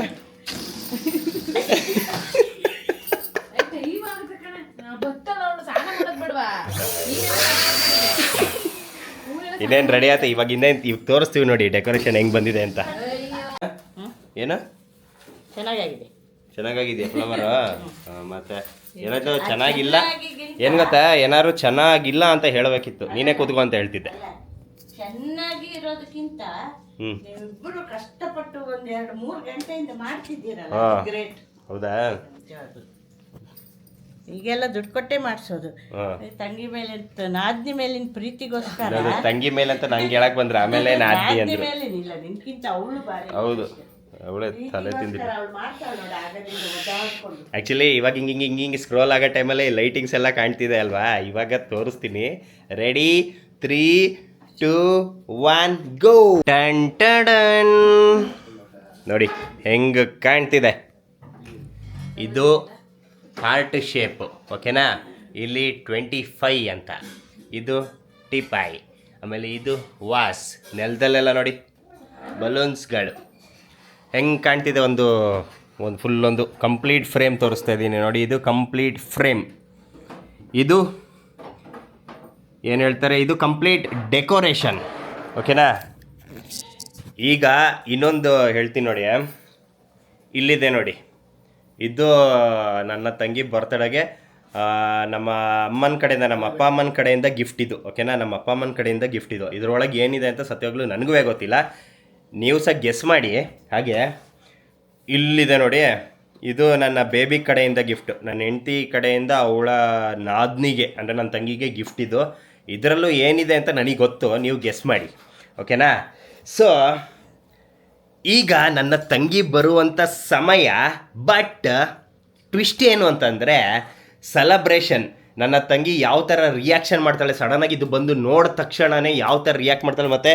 ಇನ್ನೇನು ರೆಡಿ ಆಯ್ತು. ಇವಾಗ ತೋರಿಸ್ತೀವಿ ನೋಡಿ ಡೆಕೋರೇಷನ್ ಹೆಂಗೆ ಬಂದಿದೆ ಅಂತ. ಏನು ಚೆನ್ನಾಗಾಗಿದೆ ಫ್ಲವರ್? ಮತ್ತೆ ಏನಾದ್ರು ಚೆನ್ನಾಗಿಲ್ಲ ಏನು ಗೊತ್ತಾ, ಏನಾದ್ರು ಚೆನ್ನಾಗಿಲ್ಲ ಅಂತ ಹೇಳಬೇಕಿತ್ತು, ನೀನೇ ಕೂತ್ಕೊ ಅಂತ ಹೇಳ್ತಿದ್ದೆ. ಚೆನ್ನಾಗಿ ಇರೋದಕ್ಕಿಂತ ಇಬ್ಬರು ಕಷ್ಟಪಟ್ಟು 1-2-3 ಗಂಟೆಯಿಂದ ಮಾಡ್ತಿದ್ದೀರಲ್ಲ, ಗ್ರೇಟ್. ಹೌದಾ? ಈಗೆಲ್ಲ ದುಡ್ಡು ಕೊಟ್ಟೆ ಮಾಡಿಸೋದು. ತಂಗಿ ಮೇಲೆ ನಾದ್ನಿ ಮೇಲಿನ ಪ್ರೀತಿಗೋಸ್ಕರ. ತಂಗಿ ಮೇಲೆ ಅಂತ ನಂಗೆ ಹೇಳಕ್ ಬಂದ್ರೆ ಆಮೇಲೆ ನಾದ್ನಿ ಅಂದ್ರೆ ಮೇಲಿನಿಲ್ಲ, ನಿನ್ಕಿಂತ ಅವಳು ಬಾರಿ. ಹೌದು, ಅವಳೇ ತಲೆ ತಿಂದಿಲ್ಲ. ಅವಳು ಮಾಡ್ತಾಳೆ ನೋಡಿ, ಆಗದಿಂದ ಒದ್ದಾಡ್ಕೊಂಡು. ಆ್ಯಕ್ಚುಲಿ ಇವಾಗ ಹಿಂಗೆ ಸ್ಕ್ರೋಲ್ ಆಗೋ ಟೈಮಲ್ಲಿ ಲೈಟಿಂಗ್ಸ್ ಎಲ್ಲ ಕಾಣ್ತಿದೆ ಅಲ್ವಾ, ಇವಾಗ ತೋರಿಸ್ತೀನಿ. ರೆಡಿ, 3, 2, 1 ಗೋ. ಟನ್ ಟಡನ್ ನೋಡಿ ಹೆಂಗೆ ಕಾಣ್ತಿದೆ. ಇದು ಹಾರ್ಟ್ ಶೇಪ್, ಓಕೆನಾ? ಇಲ್ಲಿ 25 ಅಂತ, ಇದು ಟಿಪಾಯ್, ಆಮೇಲೆ ಇದು ವಾಸ್. ನೆಲದಲ್ಲೆಲ್ಲ ನೋಡಿ ಬಲೂನ್ಸ್ಗಳು ಹೆಂಗೆ ಕಾಣ್ತಿದೆ. ಒಂದು ಫುಲ್ ಒಂದು ಕಂಪ್ಲೀಟ್ ಫ್ರೇಮ್ ತೋರಿಸ್ತಾ ಇದ್ದೀನಿ ನೋಡಿ. ಇದು ಕಂಪ್ಲೀಟ್ ಫ್ರೇಮ್. ಇದು ಏನು ಹೇಳ್ತಾರೆ, ಇದು ಕಂಪ್ಲೀಟ್ ಡೆಕೋರೇಷನ್, ಓಕೆನಾ? ಈಗ ಇನ್ನೊಂದು ಹೇಳ್ತೀನಿ ನೋಡಿ, ಇಲ್ಲಿದೆ ನೋಡಿ, ಇದು ನನ್ನ ತಂಗಿ ಬರ್ತಡೆಗೆ ನಮ್ಮ ಅಮ್ಮನ ಕಡೆಯಿಂದ, ನಮ್ಮ ಅಪ್ಪ ಅಮ್ಮನ ಕಡೆಯಿಂದ ಗಿಫ್ಟ್ ಇದು, ಓಕೆನಾ? ನಮ್ಮ ಅಪ್ಪ ಅಮ್ಮನ ಕಡೆಯಿಂದ ಗಿಫ್ಟ್ ಇದು. ಇದರೊಳಗೆ ಏನಿದೆ ಅಂತ ಸತ್ಯವಾಗ್ಲೂ ನನಗೂ ಗೊತ್ತಿಲ್ಲ, ನೀವು ಸಹ ಗೆಸ್ ಮಾಡಿ. ಹಾಗೆ ಇಲ್ಲಿದೆ ನೋಡಿ, ಇದು ನನ್ನ ಬೇಬಿ ಕಡೆಯಿಂದ ಗಿಫ್ಟ್, ನನ್ನ ಹೆಂಡತಿ ಕಡೆಯಿಂದ ಅವಳ ನಾದ್ನಿಗೆ ಅಂದರೆ ನನ್ನ ತಂಗಿಗೆ ಗಿಫ್ಟ್ ಇದು. ಇದರಲ್ಲೂ ಏನಿದೆ ಅಂತ ನನಗೆ ಗೊತ್ತು, ನೀವು ಗೆಸ್ ಮಾಡಿ, ಓಕೆನಾ? ಸೊ ಈಗ ನನ್ನ ತಂಗಿ ಬರುವಂಥ ಸಮಯ. ಬಟ್ ಟ್ವಿಸ್ಟ್ ಏನು ಅಂತಂದರೆ ಸೆಲೆಬ್ರೇಷನ್. ನನ್ನ ತಂಗಿ ಯಾವ ಥರ ರಿಯಾಕ್ಷನ್ ಮಾಡ್ತಾಳೆ, ಸಡನ್ನಾಗಿ ಇದು ಬಂದು ನೋಡಿದ ತಕ್ಷಣವೇ ಯಾವ ಥರ ರಿಯಾಕ್ಟ್ ಮಾಡ್ತಾಳೆ. ಮತ್ತು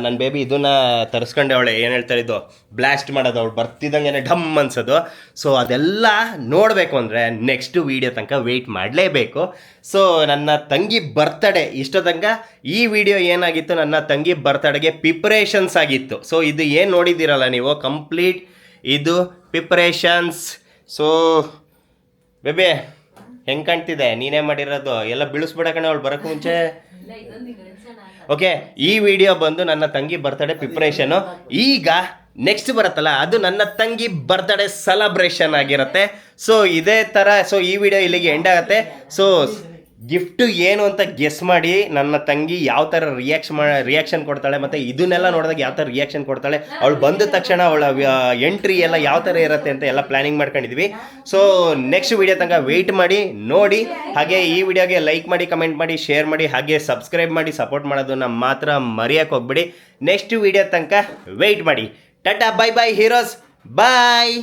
ನನ್ನ ಬೇಬಿ ಇದನ್ನು ತರಿಸ್ಕೊಂಡೆ, ಅವಳೆ ಏನು ಹೇಳ್ತಾರೆ, ಇದು ಬ್ಲಾಸ್ಟ್ ಮಾಡೋದು, ಅವಳು ಬರ್ತಿದ್ದಂಗೆ ಢಮ್ ಅನ್ಸೋದು. ಸೊ ಅದೆಲ್ಲ ನೋಡಬೇಕು ಅಂದರೆ ನೆಕ್ಸ್ಟ್ ವೀಡಿಯೋ ತನಕ ವೆಯ್ಟ್ ಮಾಡಲೇಬೇಕು. ಸೊ ನನ್ನ ತಂಗಿ ಬರ್ತಡೇ ಇಷ್ಟೊತ್ತಂಕ ಈ ವಿಡಿಯೋ ಏನಾಗಿತ್ತು, ನನ್ನ ತಂಗಿ ಬರ್ತಡೆಗೆ ಪ್ರಿಪ್ರೇಷನ್ಸ್ ಆಗಿತ್ತು. ಸೊ ಇದು ಏನು ನೋಡಿದ್ದೀರಲ್ಲ ನೀವು, ಕಂಪ್ಲೀಟ್ ಇದು ಪ್ರಿಪ್ರೇಷನ್ಸ್. ಸೊ ಬೇಬಿ ಹೆಂಗೆ ಕಾಣ್ತಿದೆ, ನೀನೇ ಮಾಡಿರೋದು, ಎಲ್ಲ ಬೀಳಿಸ್ಬಿಡ ಕಣೆ ಅವಳು ಬರೋಕ್ಕೆ ಮುಂಚೆ. ಓಕೆ, ಈ ವಿಡಿಯೋ ಬಂದು ನನ್ನ ತಂಗಿ ಬರ್ತಡೇ ಪ್ರಿಪ್ರೇಷನು. ಈಗ ನೆಕ್ಸ್ಟ್ ಬರುತ್ತಲ್ಲ, ಅದು ನನ್ನ ತಂಗಿ ಬರ್ತಡೇ ಸೆಲೆಬ್ರೇಷನ್ ಆಗಿರುತ್ತೆ. ಸೊ ಇದೇ ಥರ. ಸೊ ಈ ವಿಡಿಯೋ ಇಲ್ಲಿಗೆ ಎಂಡ್ ಆಗುತ್ತೆ. ಸೊ ಗಿಫ್ಟು ಏನು ಅಂತ ಗೆಸ್ ಮಾಡಿ ನನ್ನ ತಂಗಿ ಯಾವ ಥರ ರಿಯಾಕ್ಷನ್ ಕೊಡ್ತಾಳೆ ಮತ್ತು ಇದನ್ನೆಲ್ಲ ನೋಡಿದಾಗ ಯಾವ ಥರ ರಿಯಾಕ್ಷನ್ ಕೊಡ್ತಾಳೆ, ಅವಳು ಬಂದ ತಕ್ಷಣ ಅವಳ ಎಂಟ್ರಿ ಎಲ್ಲ ಯಾವ ಥರ ಇರುತ್ತೆ ಅಂತ ಎಲ್ಲ ಪ್ಲ್ಯಾನಿಂಗ್ ಮಾಡ್ಕೊಂಡಿದ್ವಿ. ಸೊ ನೆಕ್ಸ್ಟ್ ವಿಡಿಯೋ ತನಕ ವೆಯ್ಟ್ ಮಾಡಿ ನೋಡಿ. ಹಾಗೆ ಈ ವಿಡಿಯೋಗೆ ಲೈಕ್ ಮಾಡಿ, ಕಮೆಂಟ್ ಮಾಡಿ, ಶೇರ್ ಮಾಡಿ, ಹಾಗೆ ಸಬ್ಸ್ಕ್ರೈಬ್ ಮಾಡಿ ಸಪೋರ್ಟ್ ಮಾಡೋದನ್ನ ಮಾತ್ರ ಮರೆಯೋಕ್ಕೆ ಹೋಗ್ಬಿಡಿ. ನೆಕ್ಸ್ಟ್ ವಿಡಿಯೋ ತನಕ ವೆಯ್ಟ್ ಮಾಡಿ. ಟಾಟಾ, ಬೈ ಬೈ ಹೀರೋಸ್, ಬಾಯ್.